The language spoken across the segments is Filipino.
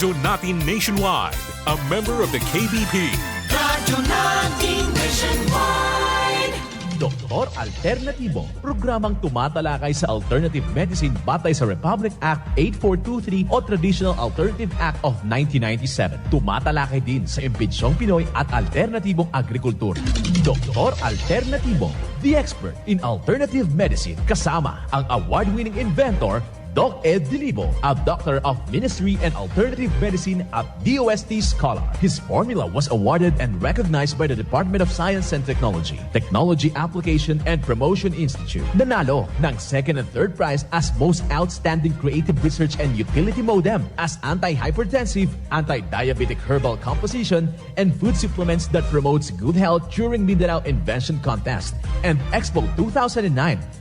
Radyo Natin Nationwide, a member of the KBP. Radyo Natin Nationwide. Doktor Alternatibo, programang tumatalakay sa alternative medicine batay sa Republic Act 8423 o Traditional Alternative Act of 1997. Tumatalakay din sa impinsyong Pinoy at alternatibong agrikultura. Doktor Alternatibo, the expert in alternative medicine, kasama ang award-winning inventor Doc Ed Dilibo, a Doctor of Ministry and Alternative Medicine at DOST Scholar. His formula was awarded and recognized by the Department of Science and Technology, Technology Application and Promotion Institute. Nanalo ng second and third prize as Most Outstanding Creative Research and Utility Modem as Anti-Hypertensive, Anti-Diabetic Herbal Composition, and Food Supplements that promotes good health during Mindanao Invention Contest and Expo 2009,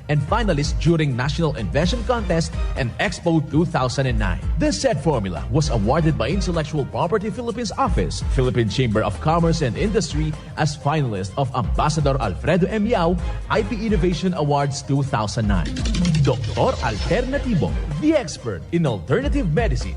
and finalist during National Invention Contest and Expo 2009. This said formula was awarded by Intellectual Property Philippines Office, Philippine Chamber of Commerce and Industry as finalist of Ambassador Alfredo M. Yao IP Innovation Awards 2009. Doktor Alternatibo, the expert in alternative medicine.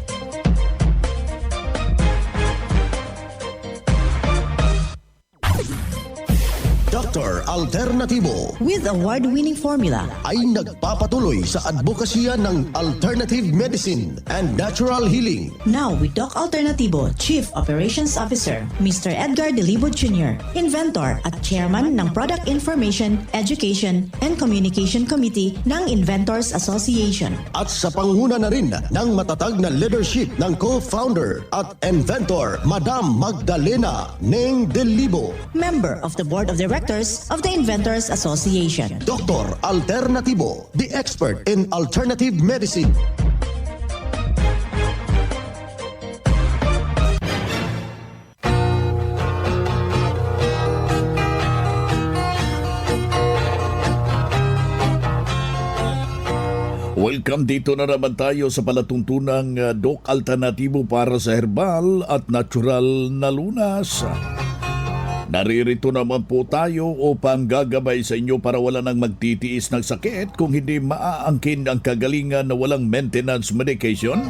Dr. Alternatibo with award-winning formula ay nagpapatuloy sa advokasya ng alternative medicine and natural healing. Now with Doc Alternatibo, Chief Operations Officer, Mr. Edgar Dilibo Jr., Inventor at Chairman ng Product Information, Education and Communication Committee ng Inventors Association. At sa panguna na rin ng matatag na leadership ng co-founder at inventor, Madam Magdalena Neng Dilibo. Member of the Board of Directors of the Inventors Association. Dr. Alternatibo, the expert in alternative medicine. Welcome, dito na naman tayo sa palatuntunang Doc Alternatibo para sa herbal at natural na lunas. Naririto naman po tayo upang gagabay sa inyo para wala nang magtitiis ng sakit kung hindi maaangkin ang kagalingan na walang maintenance medication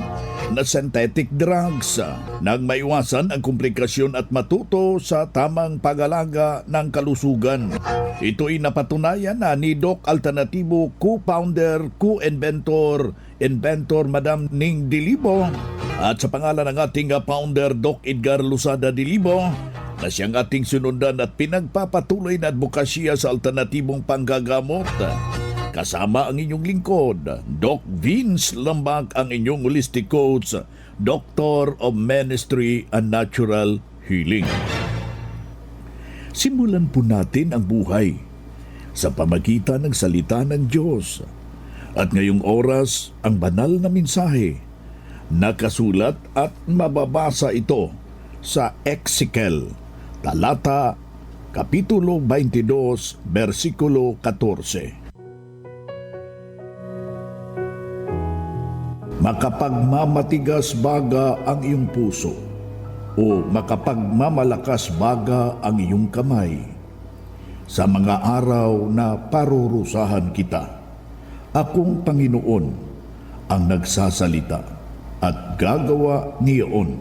na synthetic drugs nang maiwasan ang komplikasyon at matuto sa tamang pag-alaga ng kalusugan. Ito'y napatunayan na ni Doc Alternatibo, co-founder, inventor Madam Ning Dilibo at sa pangalan ng ating founder Doc Edgar Luzada Dilibo na siyang ating sunundan at pinagpapatuloy na advokasya sa alternatibong panggagamot. Kasama ang inyong lingkod, Doc Vince Lambak, ang inyong holistic coach, Doctor of Ministry and Natural Healing. Simulan po natin ang buhay sa pamagitan ng salita ng Diyos. At ngayong oras, ang banal na mensahe, nakasulat at mababasa ito sa Ezekiel Talata, Kapitulo 22, versikulo 14. Makapagmamatigas baga ang iyong puso, o makapagmamalakas baga ang iyong kamay, sa mga araw na parurusahan kita. Akong Panginoon ang nagsasalita at gagawa niyon.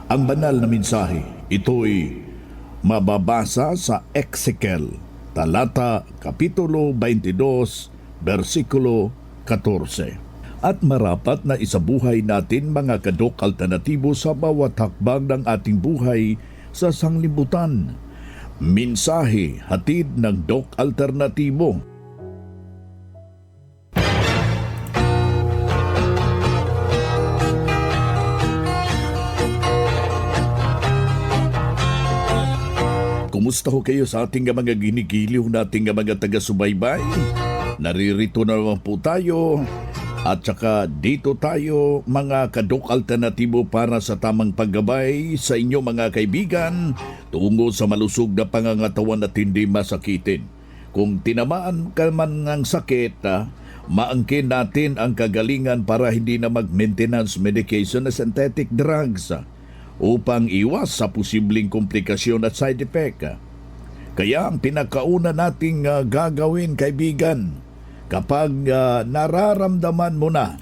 Ang banal na mensahe, ito'y mababasa sa Ezekiel, Talata, Kapitulo 22, versikulo 14. At marapat na isabuhay natin mga kadok alternatibo sa bawat hakbang ng ating buhay sa sanglibutan. Mensahe hatid ng Doc Alternatibo. Kumusta ho kayo sa ating mga ginigiliw nating mga taga-subaybay? Naririto na naman po tayo at saka dito tayo mga kadok alternatibo para sa tamang paggabay sa inyo mga kaibigan tungo sa malusog na pangangatawan at hindi masakitin. Kung tinamaan ka man ng sakit, maangkin natin ang kagalingan para hindi na mag-maintenance medication na synthetic drugs upang iwas sa posibleng komplikasyon at side effect. Kaya ang pinakauna nating gagawin, kaibigan, kapag nararamdaman mo na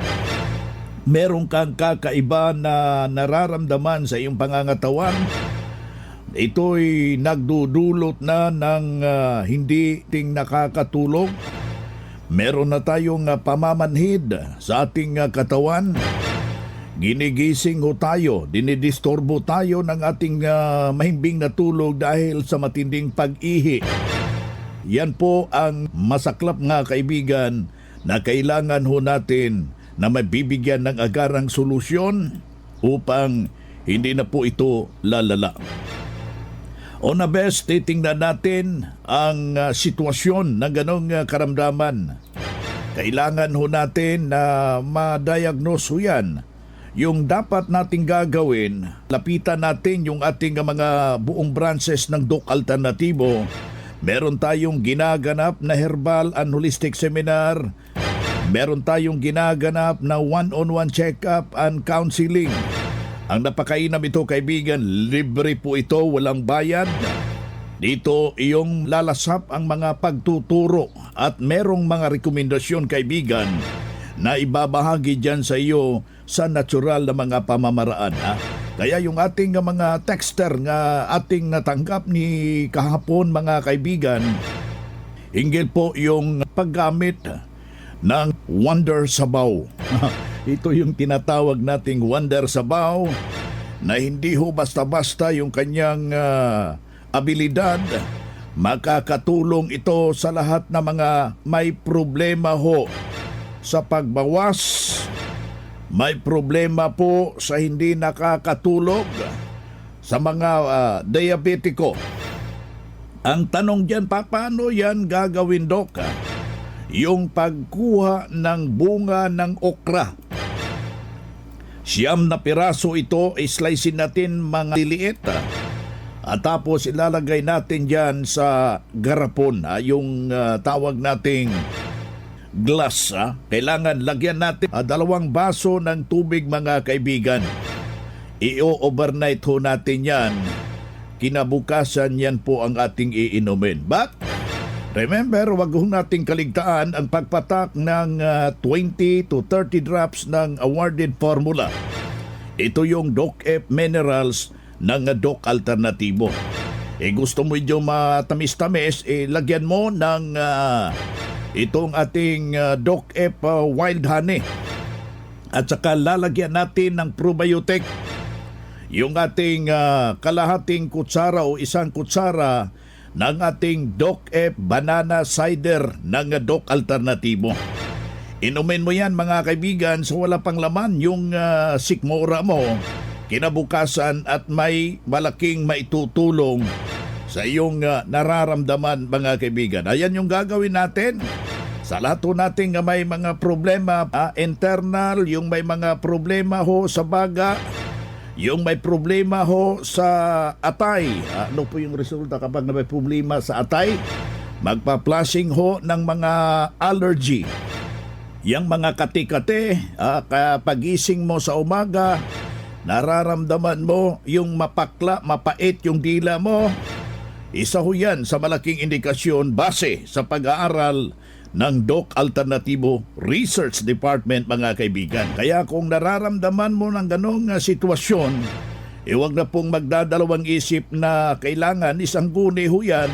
meron kang kakaiba na nararamdaman sa iyong pangangatawan, ito'y nagdudulot na ng hindi ting nakakatulog. Meron na tayong pamamanhid sa ating katawan. Ginigising ho tayo, dinidisturbo tayo ng ating mahimbing na tulog dahil sa matinding pag-ihi. Yan po ang masaklap nga kaibigan na kailangan ho natin na mabibigyan ng agarang solusyon upang hindi na po ito lalala. Una best, titingnan natin ang sitwasyon ng ganong karamdaman. Kailangan ho natin na ma-diagnose ho yan. Yung dapat nating gagawin, lapitan natin yung ating mga buong branches ng Doc Alternatibo. Meron tayong ginaganap na herbal and holistic seminar. Meron tayong ginaganap na one-on-one check-up and counseling. Ang napakainam ito, kaibigan, libre po ito, walang bayad. Dito iyong lalasap ang mga pagtuturo at merong mga rekomendasyon, kaibigan, na ibabahagi dyan sa iyo sa natural na mga pamamaraan. Kaya yung ating mga texter nga ating natanggap ni kahapon, mga kaibigan, hinggil po yung paggamit ng Wonder Sabaw. Ito yung tinatawag nating Wonder Sabaw na hindi ho basta-basta yung kanyang abilidad. Makakatulong ito sa lahat ng mga may problema ho sa pagbawas, may problema po sa hindi nakakatulog, sa mga diabetiko. Ang tanong dyan, paano yan gagawin, Dok? Yung pagkuha ng bunga ng okra. 9 na piraso ito, islicein natin mga liliit. At tapos ilalagay natin dyan sa garapon, yung tawag nating glass. Kailangan lagyan natin 2 baso ng tubig, mga kaibigan. I-overnight ho natin yan. Kinabukasan yan po ang ating iinumin. But remember, wag ho nating kaligtaan ang pagpatak ng 20 to 30 drops ng awarded formula. Ito yung Doc F Minerals ng Doc Alternatibo. Gusto mo yung matamis-tamis, lagyan mo ng itong ating Doc F Wild Honey. At saka lalagyan natin ng probiotic. Yung ating kalahating kutsara o 1 kutsara ng ating Doc F Banana Cider ng Doc Alternatibo. Inumin mo yan, mga kaibigan, sa wala pang laman yung sikmura mo kinabukasan at may malaking maitutulong sa iyong nararamdaman, mga kaibigan. Ayan yung gagawin natin. Sa lahat natin may mga problema internal, yung may mga problema ho sa baga, yung may problema ho sa atay. Ano po yung resulta kapag may problema sa atay? Magpa-flushing ho ng mga allergy. Yang mga kati-kati, pagising mo sa umaga, nararamdaman mo yung mapakla, mapait yung dila mo. Isa ho yan sa malaking indikasyon base sa pag-aaral ng Doc Alternatibo Research Department, mga kaibigan. Kaya kung nararamdaman mo ng ganong sitwasyon, huwag na pong magdadalawang isip na kailangan isang guni ho yan.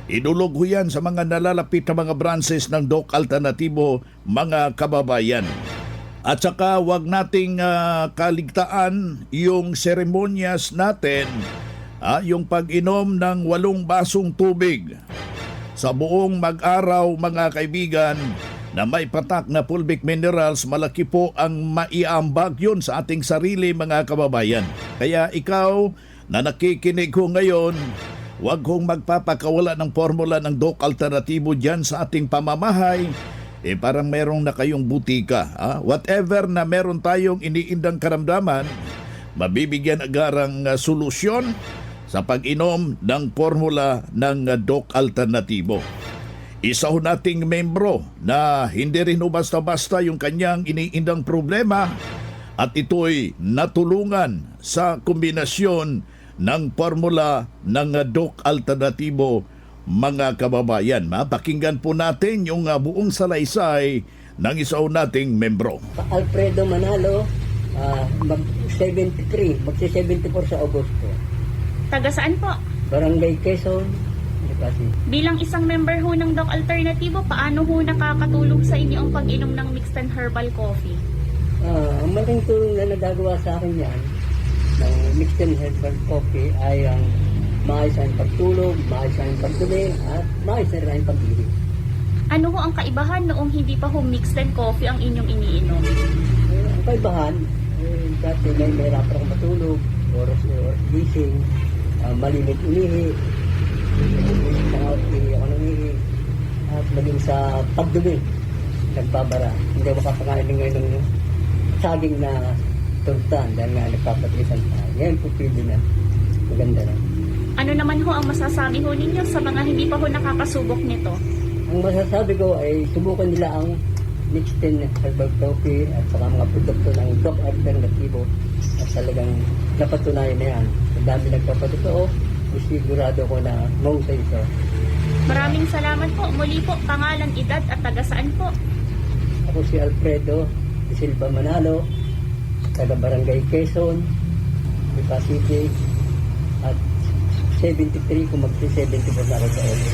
Idulog ho yan sa mga nalalapit na mga branches ng Doc Alternatibo, mga kababayan. At saka huwag nating kaligtaan yung seremonyas natin, yung pag-inom ng 8 basong tubig sa buong mag-araw, mga kaibigan, na may patak na fulvic minerals. Malaki po ang maiambag yun sa ating sarili, mga kababayan. Kaya ikaw na nakikinig ho ngayon, huwag hong magpapakawala ng formula ng Doc Alternatibo dyan sa ating pamamahay. Parang merong na kayong butika. Whatever na meron tayong iniindang karamdaman, mabibigyan agarang solusyon sa pag-inom ng formula ng Doc Alternatibo. Isa ho nating membro na hindi rin basta-basta yung kanyang iniindang problema at ito'y natulungan sa kombinasyon ng formula ng Doc Alternatibo, mga kababayan. Pakinggan po natin yung buong salaysay ng isa nating membro. Alfredo Manalo, mag-73, magsi-74 sa Agosto. Taga saan po? Barangay Quezon, Pasig. Bilang isang member ho ng Doc Alternatibo, paano ho nakakatulong sa inyo ang pag-inom ng mixed and herbal coffee? Ang malaking tulong na nagagawa sa akin yan ng mixed and herbal coffee ay ang maayos ang pagtulog, maayos ang pagdumi, at maayos na rin ang pag-ibig. Ano ho ang kaibahan noong hindi pa ho mixed and coffee ang inyong iniinom? Ang kaibahan, dati may mahirap akong matulog, oras gising, malimit umihi, ako nangihi, at maging sa pagdumi, nagbabara. Hindi ako makakakain ngayon ng saging na turtan dahil nga nagpapatilisan pa. Ngayon po pwede na. Maganda na. Ano naman ho ang masasabi ho ninyo sa mga hindi pa ho nakakasubok nito? Ang masasabi ko ay subukan nila ang mixed and herbal coffee at saka mga produkto ng Doc Alternativo at talagang napatunayan na yan. Ang dami nagpapatotoo, sigurado ko na mahusay ito. Maraming salamat po. Muli po, pangalan, edad at taga saan po? Ako si Alfredo de Silva Manalo, taga Barangay Quezon, Lipa City, at 73 kung magsi-74 na ako sa oras.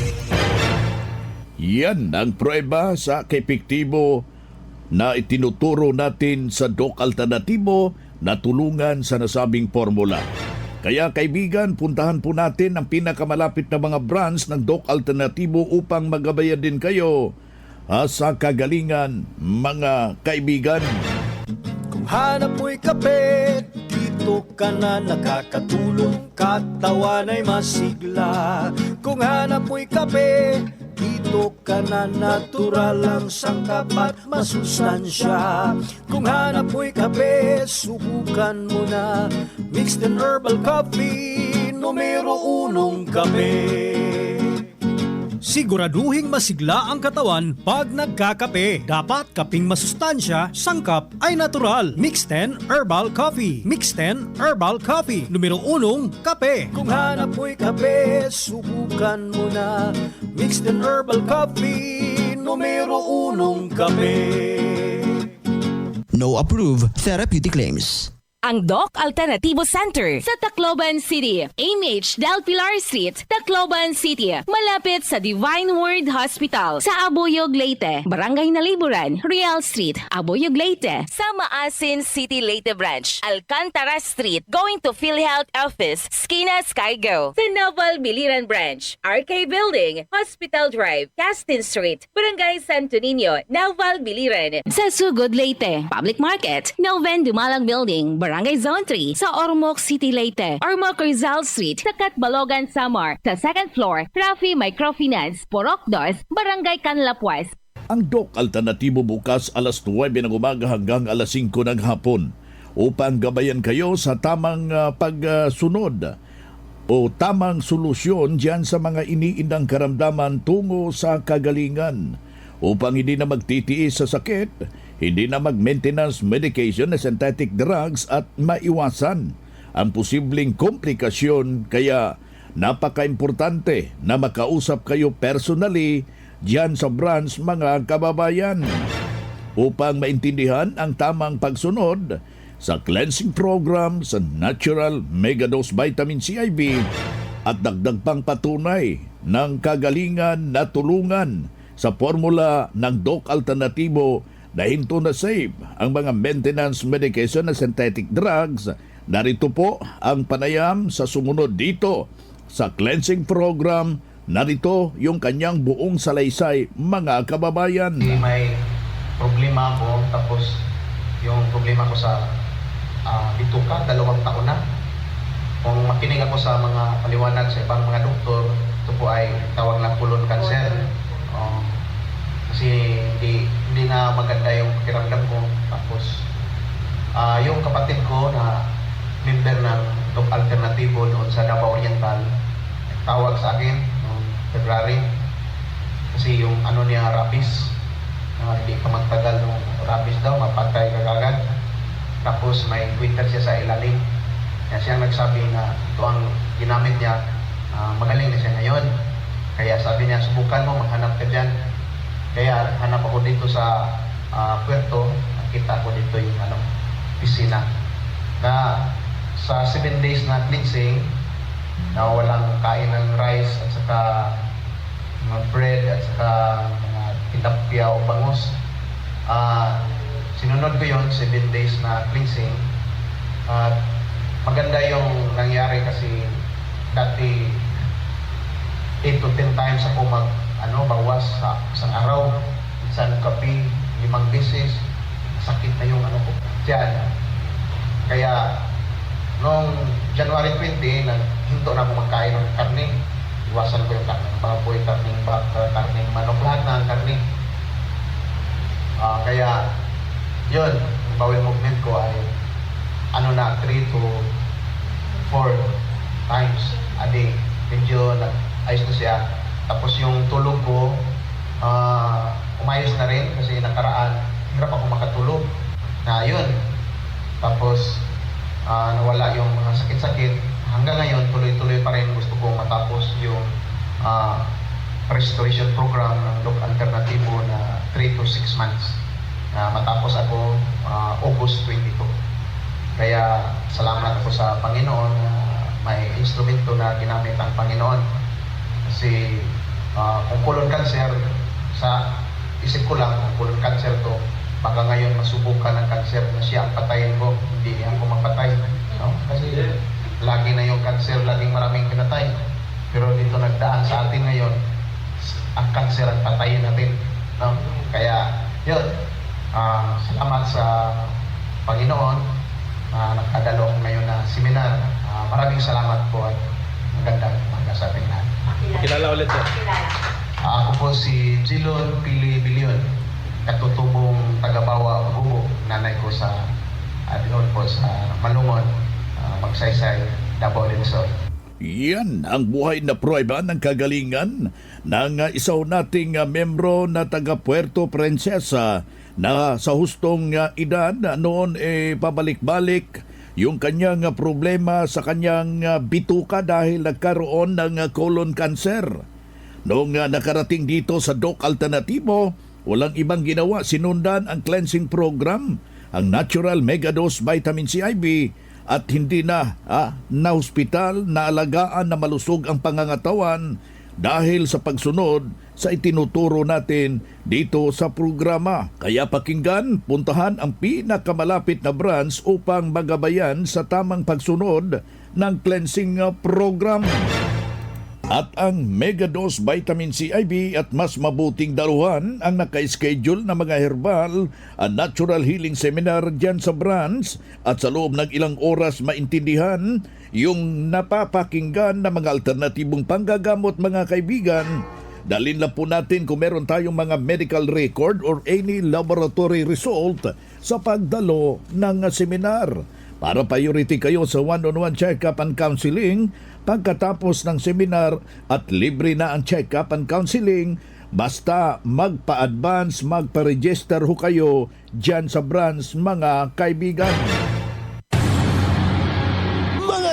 Yan ang prueba sa epektibo na itinuturo natin sa Doc Alternativo na tulungan sa nasabing formula. Kaya kaibigan, puntahan po natin ang pinakamalapit na mga branch ng Doc Alternativo upang magabayan din kayo sa kagalingan, mga kaibigan. Kung hanap mo'y kape, dito ka na nakakatulong, katawan ay masigla. Kung hanap mo'y kape, dito ka na natural ang sangkap at masustansya. Kung hanap mo'y kape, subukan mo na mixed and herbal coffee, numero 1 kape. Siguraduhing masigla ang katawan pag nagkakape. Dapat kaping masustansya, sangkap ay natural. Mixed 10 Herbal Coffee. Mixed 10 Herbal Coffee. Numero 1, kape. Kung hanap mo'y kape, subukan mo na mixed and herbal coffee, numero 1 kape. No approved therapeutic claims. Ang Doc Alternativo Center sa Tacloban City, AMH Del Pilar Street, Tacloban City, malapit sa Divine Word Hospital sa Abuyog, Leyte, Barangay Naliburan, Real Street, Abuyog, Leyte, sa Maasin City, Leyte Branch, Alcantara Street, going to PhilHealth Office, Skina Skygo, sa Naval Biliran Branch, RK Building, Hospital Drive, Castin Street, Barangay Santo Niño, Naval Biliran, sa Sugod, Leyte, Public Market, Noven Dumalang Building, Barangay Zone 3 sa Ormoc City, Leyte. Ormoc Rizal Street sa Catbalogan, Samar. Sa second floor, Rafi Microfinance, Porok 2, Barangay Canlapuas. Ang Doc Alternativo bukas alas 9 ng umaga hanggang alas 5 ng hapon upang gabayan kayo sa tamang pagsunod o tamang solusyon diyan sa mga iniindang karamdaman tungo sa kagalingan upang hindi na magtitiis sa sakit, hindi na mag-maintenance medication na synthetic drugs at maiwasan ang posibleng komplikasyon. Kaya napaka-importante na makausap kayo personally diyan sa branch, mga kababayan, upang maintindihan ang tamang pagsunod sa cleansing program sa Natural Megadose Vitamin CIB at dagdag pang patunay ng kagalingan na tulungan sa formula ng Doc Alternativo na hinto na save ang mga maintenance medication na synthetic drugs. Narito po ang panayam sa sumunod dito sa cleansing program. Narito yung kanyang buong salaysay, mga kababayan. May problema ako, tapos yung problema ko sa bituka, 2 taon na. Kung makinig ako sa mga paliwanag sa ibang mga doktor, ito po ay tawag na colon cancer. Kasi hindi na maganda yung pakiramdam ko. Tapos yung kapatid ko na member ng Doc Alternativo doon sa Davao Oriental, tawag sa akin noong February kasi yung niya rabies, hindi pa magtagal ng rabies daw, mapatay kagad. Tapos may winter siya sa ilalim. Kaya siya nagsabi na ito ang ginamit niya, magaling na siya ngayon. Kaya sabi niya, subukan mo, maghanap ka dyan. Kaya hanap ako dito sa puerto, nakita ko dito yung piscina. Na sa 7 days na cleansing, na walang kain ng rice at saka mga bread at saka mga tilapia o bangus. Sinunod ko yon 7 days na cleansing. Maganda yung nangyari kasi dati 8 to 10 times ako bawas sa isang araw. Minsan kape, 5 beses. Sakit na yung ko. Diyan. Kaya noong January 20, hinto na ako magkain ng karne. Iwasan ko yung karne ng baboy, karning baka, karning manok, lahat na karne. Kaya yun, yung bowel movement ko ay 3 to 4 times a day. Medyo ayos na siya. Tapos yung tulog ko, umayos na rin kasi nakaraan, hirap ako makatulog. Yun. Tapos, nawala yung mga sakit-sakit. Hanggang ngayon, tuloy-tuloy pa rin gusto kong matapos yung restoration program ng Doc Alternativo na 3 to 6 months. Matapos ako August 22. Kaya salamat ako sa Panginoon na may instrumento na ginamit ang Panginoon. Kasi kung colon cancer, sa isip ko lang, kung colon cancer to, baka ngayon masubukan ng cancer na siya ang patayin ko, hindi ako mapatay. No? Kasi lagi na yung cancer, laging maraming pinatay. Pero dito nagdaan sa atin ngayon, ang cancer ang patayin natin. No? Kaya, yun, salamat sa Panginoon. Nagkadalo ko ngayon na seminar. Maraming salamat po at magandang umaga sa ating lahat. Kilala ulit po. Ako po si Jilon Pili Bilion, katutubong taga-Bawa, Bubo, nanay ko sa doon po sa Malungon, Magsaysay, Davao del Sur. Yan ang buhay na prueba ng kagalingan ng isaw nating membro na taga Puerto Princesa na sa hustong edad noon pabalik-balik yung kanyang problema sa kanyang bituka dahil nagkaroon ng colon cancer. Noong nakarating dito sa Doc Alternativo, walang ibang ginawa, sinundan ang cleansing program, ang Natural Megadose Vitamin C IV, at hindi na hospital na alagaan na malusog ang pangangatawan dahil sa pagsunod sa itinuturo natin dito sa programa. Kaya pakinggan, puntahan ang pinakamalapit na branch upang magabayan sa tamang pagsunod ng cleansing program. At ang Megadose Vitamin C IV at mas mabuting daluhan ang naka-schedule na mga herbal at natural healing seminar dyan sa branch at sa loob ng ilang oras maintindihan yung napapakinggan na mga alternatibong panggagamot mga kaibigan. Dalhin lang po natin kung meron tayong mga medical record or any laboratory result sa pagdalo ng seminar. Para priority kayo sa one-on-one check-up and counseling pagkatapos ng seminar at libre na ang check-up and counseling basta magpa-advance, magpa-register ho kayo dyan sa branch mga kaibigan.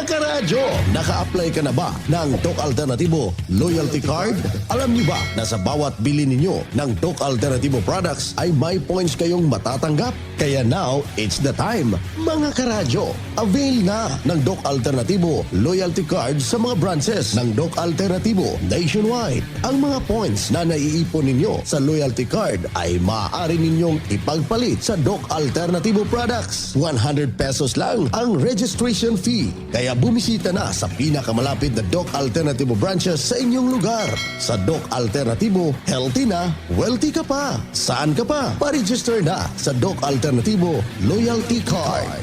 Karadyo, naka-apply ka na ba ng Doc Alternativo Loyalty Card? Alam niyo ba na sa bawat bili ninyo ng Doc Alternativo products ay may points kayong matatanggap? Kaya now, it's the time. Mga karadyo, avail na ng Doc Alternativo Loyalty Card sa mga branches ng Doc Alternativo nationwide. Ang mga points na naiipon ninyo sa Loyalty Card ay maaari ninyong ipagpalit sa Doc Alternativo products. 100 pesos lang ang registration fee. Kaya bumisita na sa pinakamalapit na Doc Alternativo branches sa inyong lugar. Sa Doc Alternativo, healthy na, wealthy ka pa. Saan ka pa? Pa-register na sa Doc Alternativo Loyalty Card.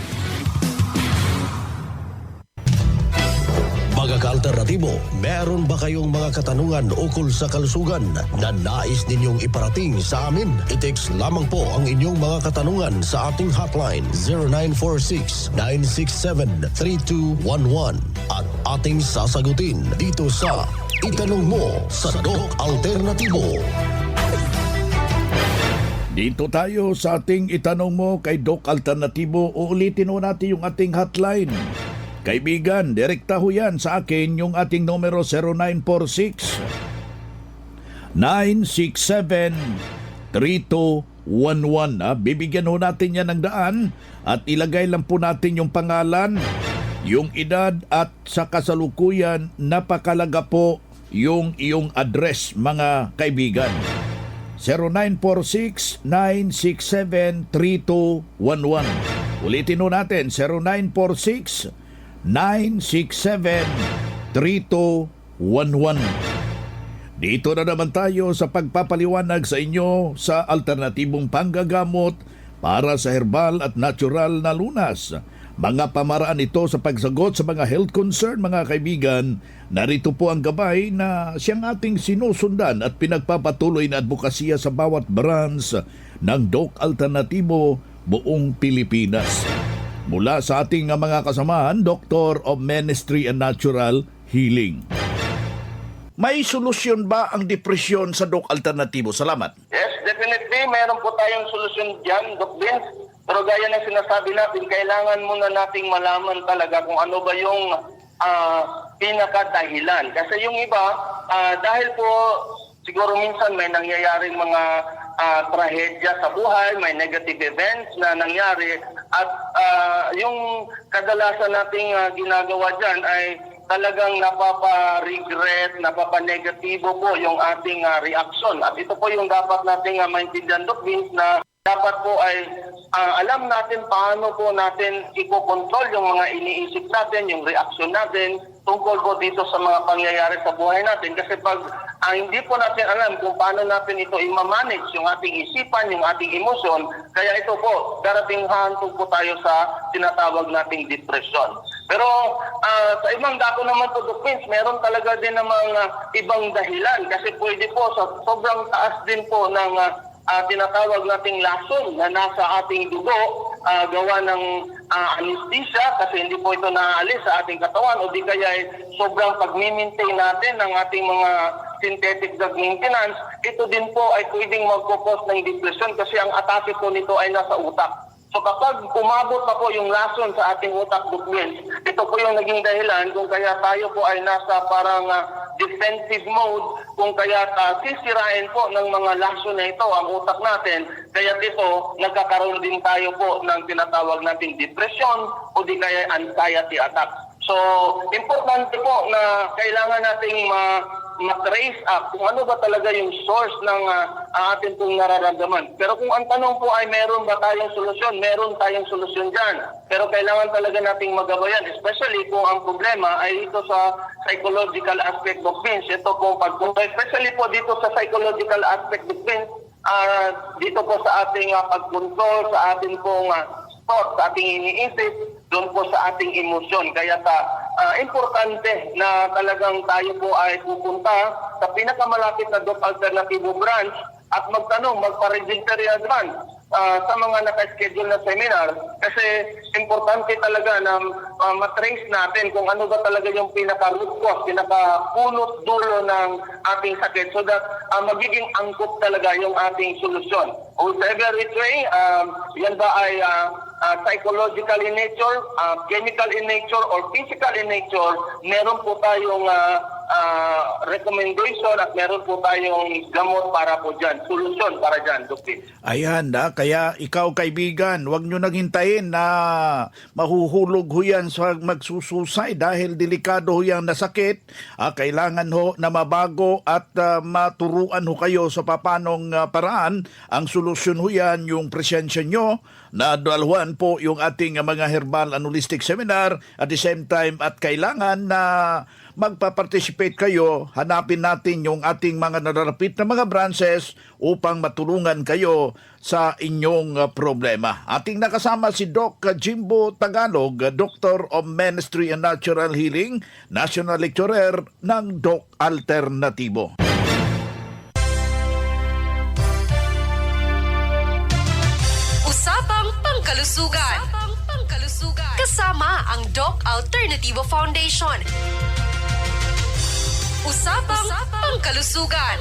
Mga ka-alternatibo, meron ba kayong mga katanungan ukol sa kalusugan na nais ninyong iparating sa amin? I-text lamang po ang inyong mga katanungan sa ating hotline 0946-967-3211 at ating sasagutin dito sa Itanong Mo sa Doc Alternativo. Dito tayo sa ating Itanong Mo kay Doc Alternativo. Uulitin ho natin yung ating hotline. Kaibigan, direkta ho yan sa akin yung ating numero 0946 967 3211 Bibigyan ho natin yan ng daan at ilagay lang po natin yung pangalan, yung edad at sa kasalukuyan, napakalaga po yung iyong address mga kaibigan. 0946-967-3211. Ulitin ho natin, 0946-967-3211. Dito na naman tayo sa pagpapaliwanag sa inyo sa alternatibong panggagamot para sa herbal at natural na lunas. Mga pamaraan ito sa pagsagot sa mga health concern, mga kaibigan. Narito po ang gabay na siyang ating sinusundan at pinagpapatuloy na advokasya sa bawat branch ng Doc Alternatibo buong Pilipinas. Mula sa ating mga kasamahan, Doctor of Ministry and Natural Healing. May solusyon ba ang depresyon sa Doc Alternatibo? Salamat. Yes, definitely. Meron po tayong solusyon dyan, Doc Vince. Pero gaya ng sinasabi natin, kailangan muna nating malaman talaga kung ano ba yung pinakadahilan. Kasi yung iba, dahil po siguro minsan may nangyayaring mga trahedya sa buhay, may negative events na nangyari, at yung kadalasan nating ginagawa dyan ay talagang napapa-regret, napapa-negatibo po yung ating reaction. At ito po yung dapat nating maintindihan, Doc Vince, na dapat po ay alam natin paano po natin ikokontrol yung mga iniisip natin, yung reaction natin tungkol po dito sa mga pangyayari sa buhay natin. Kasi pag hindi po natin alam kung paano natin ito i-manage yung ating isipan, yung ating emosyon, kaya ito po, darating hantog po tayo sa tinatawag nating depression. Pero sa ibang dako naman po, Doc Vince, meron talaga din namang ibang dahilan. Kasi pwede po sa sobrang taas din po ng tinatawag nating lason na nasa ating dugo, gawa ng anesthesia kasi hindi po ito naaalis sa ating katawan, o di kaya sobrang pag-maintain natin ng ating mga synthetic drug maintenance, ito din po ay pwedeng magkukos ng depression kasi ang atake po nito ay nasa utak. So kapag umabot na po yung lason sa ating utak, Doc Vince, ito po yung naging dahilan kung kaya tayo po ay nasa parang defensive mode, kung kaya sisirain po ng mga lason na ito ang utak natin, kaya dito nagkakaroon din tayo po ng tinatawag nating depression o di kaya anxiety attack. So, importante po na kailangan nating ma-trace up kung ano ba talaga yung source ng ating pong nararamdaman. Pero kung ang tanong po ay meron ba tayong solusyon, meron tayong solusyon dyan. Pero kailangan talaga nating magabayan, especially kung ang problema ay ito sa psychological aspect of things. Ito po, especially po dito sa psychological aspect of things, dito po sa ating pag-control, sa ating pong thought, sa ating iniisip, doon po sa ating emosyon. Kaya importante na talagang tayo po ay pupunta sa pinakamalapit na Doc Alternatibo branch at magtanong, magpa-register in advance sa mga naka-schedule na seminar. Kasi importante talaga na matrace natin kung ano ba talaga yung pinaka-root cause, pinaka-punot dulo ng ating sakit so that magiging angkop talaga yung ating solusyon. Whatever it way, yan ba ay psychological in nature, chemical in nature, or physical in nature, meron po tayong recommendation at meron po tayong gamot para po dyan, solusyon para dyan, Dr. Ayan kaya ikaw kaibigan, huwag nyo naghintayin na mahuhulog ho yan sa magsususay dahil delikado ho yan na sakit. Kailangan ho na mabago at maturuan ho kayo sa papanong paraan. Ang solusyon ho yan, yung presensya nyo na dalhuan po yung ating mga herbal and holistic seminar at the same time at kailangan na magpa-participate kayo, hanapin natin yung ating mga nararapit na mga branches upang matulungan kayo sa inyong problema. Ating nakasama si Doc Jimbo Tagalog, Doctor of Ministry and Natural Healing, National Lecturer ng Doc Alternatibo. Usapang Pangkalusugan. Kasama ang Doc Alternatibo Foundation. Usapang Pangkalusugan.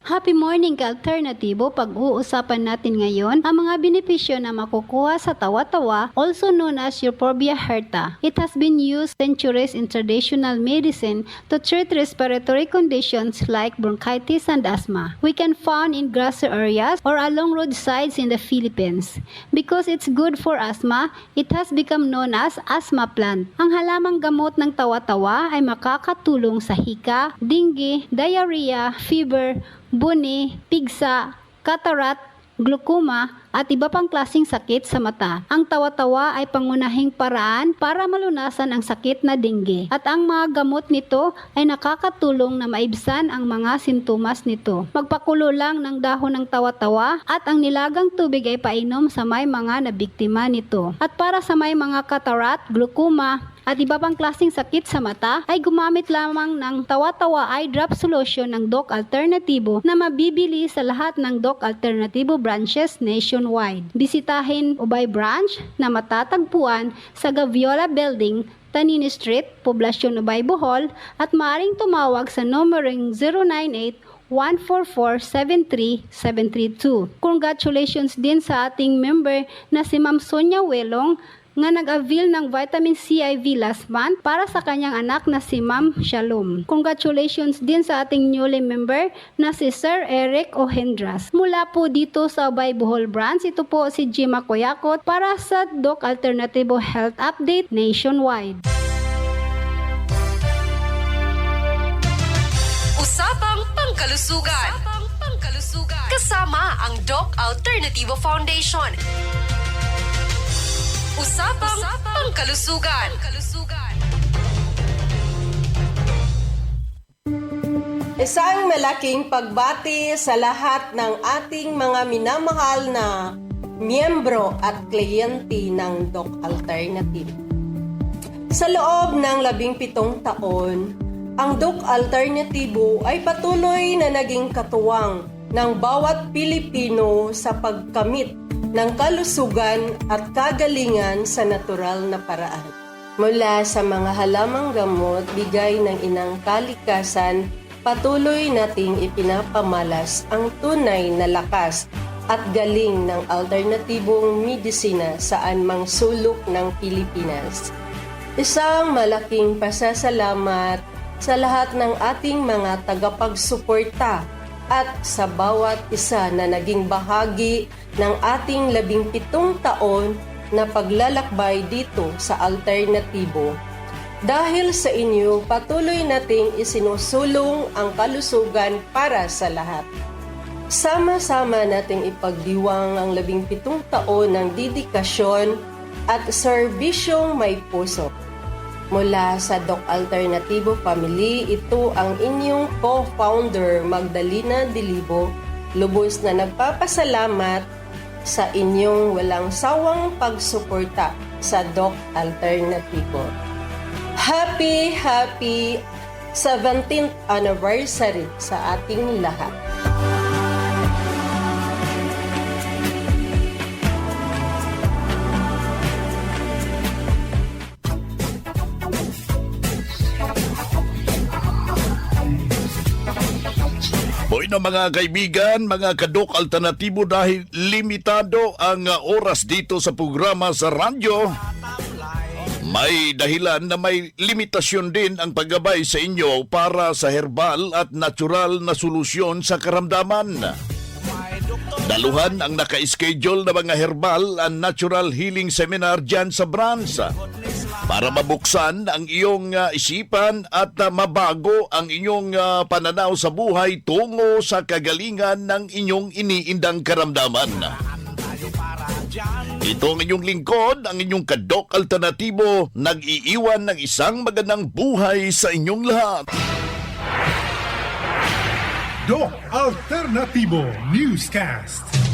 Happy morning ka-alternatibo. Pag-uusapan natin ngayon ang mga benepisyo na makukuha sa tawa-tawa, also known as Euphorbia hirta. It has been used centuries in traditional medicine to treat respiratory conditions like bronchitis and asthma. We can found in grassy areas or along roadsides in the Philippines. Because it's good for asthma, it has become known as asthma plant. Ang halamang gamot ng tawa-tawa ay makakatulong sa hika, dengue, diarrhea, fever, buni, pigsa, cataract, glaucoma, at iba pang klasing sakit sa mata. Ang tawa-tawa ay pangunahing paraan para malunasan ang sakit na dengue. At ang mga gamot nito ay nakakatulong na maibsan ang mga sintomas nito. Magpakulo lang ng dahon ng tawa-tawa at ang nilagang tubig ay painom sa may mga nabiktima nito. At para sa may mga cataract, glaucoma, at iba pang klaseng sakit sa mata, ay gumamit lamang ng tawa-tawa eye drop solution ng Doc Alternatibo na mabibili sa lahat ng Doc Alternatibo branches nationwide. Bisitahin Ubay Branch na matatagpuan sa Gaviola Building, Tanini Street, Poblacion Ubay, Bohol, at maaaring tumawag sa numerong 098-144-73732. Congratulations din sa ating member na si Ma'am Sonia Welong nga nag-avail ng vitamin C IV last month para sa kanyang anak na si Ma'am Shalom. Congratulations din sa ating newly member na si Sir Eric Ohendras. Mula po dito sa Ubay Bohol Branch, ito po si Jima Koyakot para sa Doc Alternativo Health Update nationwide. Usapang Pangkalusugan. Kasama ang Doc Alternativo Foundation. Usapang Pangkalusugan. Isang malaking pagbati sa lahat ng ating mga minamahal na miyembro at kliyente ng Doc Alternative. Sa loob ng 17 taon, ang Doc Alternativo ay patuloy na naging katuwang ng bawat Pilipino sa pagkamit ng kalusugan at kagalingan sa natural na paraan. Mula sa mga halamang gamot, bigay ng inang kalikasan, patuloy nating ipinapamalas ang tunay na lakas at galing ng alternatibong medisina saan mang sulok ng Pilipinas. Isang malaking pasasalamat sa lahat ng ating mga tagapagsuporta at sa bawat isa na naging bahagi ng ating 17 taon na paglalakbay dito sa Alternatibo. Dahil sa inyo, patuloy nating isinusulong ang kalusugan para sa lahat. Sama-sama nating ipagdiwang ang 17 taon ng dedikasyon at serbisyong may puso. Mula sa Doc Alternativo Family, ito ang inyong co-founder Magdalena Dilibo, lubos na nagpapasalamat sa inyong walang sawang pagsuporta sa Doc Alternativo. Happy 17th anniversary sa ating lahat. Hoy na mga kaibigan, mga kadok alternatibo, dahil limitado ang oras dito sa programa sa radyo, may dahilan na may limitasyon din ang paggabay sa inyo para sa herbal at natural na solusyon sa karamdaman. Daluhan ang naka-schedule na mga herbal and natural healing seminar dyan sa branch para mabuksan ang iyong isipan at mabago ang inyong pananaw sa buhay tungo sa kagalingan ng inyong iniindang karamdaman. Ito ang inyong lingkod, ang inyong kadok alternatibo, nag-iiwan ng isang magandang buhay sa inyong lahat. Doc Alternativo Newscast.